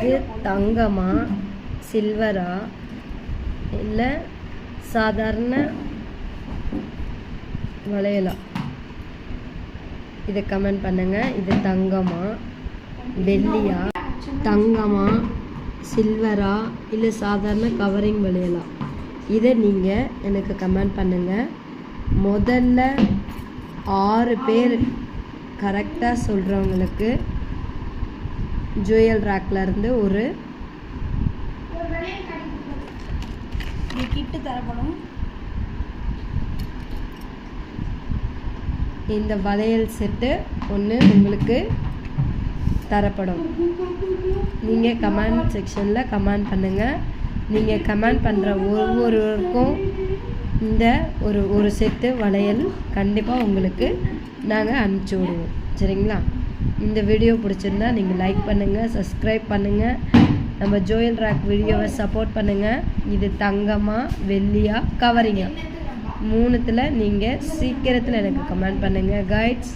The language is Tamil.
இது தங்கமா சில்வரா இல்லை சாதாரண வளையலா? இதை கமெண்ட் பண்ணுங்கள். இது தங்கமா வெள்ளியா, தங்கமா சில்வரா இல்லை சாதாரண கவரிங் வளையலா? இதை நீங்கள் எனக்கு கமெண்ட் பண்ணுங்கள். முதல்ல 6 பேர் கரெக்டாக சொல்கிறவங்களுக்கு ஜுவல் ரேக்லேருந்து ஒரு கிட்டு தரப்படும். இந்த வளையல் செட்டு ஒன்று உங்களுக்கு தரப்படும். நீங்கள் கமெண்ட் செக்ஷனில் கமெண்ட் பண்ணுங்கள். நீங்கள் கமெண்ட் பண்ணுற ஒவ்வொருவருக்கும் இந்த ஒரு செட்டு வளையல் கண்டிப்பாக உங்களுக்கு நாங்கள் அனுப்பிச்சி விடுவோம். சரிங்களா? இந்த வீடியோ பிடிச்சிருந்தா நீங்கள் லைக் பண்ணுங்கள், சப்ஸ்கிரைப் பண்ணுங்கள், நம்ம ஜுவல் ரேக் வீடியோவை சப்போர்ட் பண்ணுங்கள். இது தங்கமா வெள்ளியா கவரிங்கா 3த்தில் நீங்கள் சீக்கிரத்தில் எனக்கு கமெண்ட் பண்ணுங்கள் கைட்ஸ்.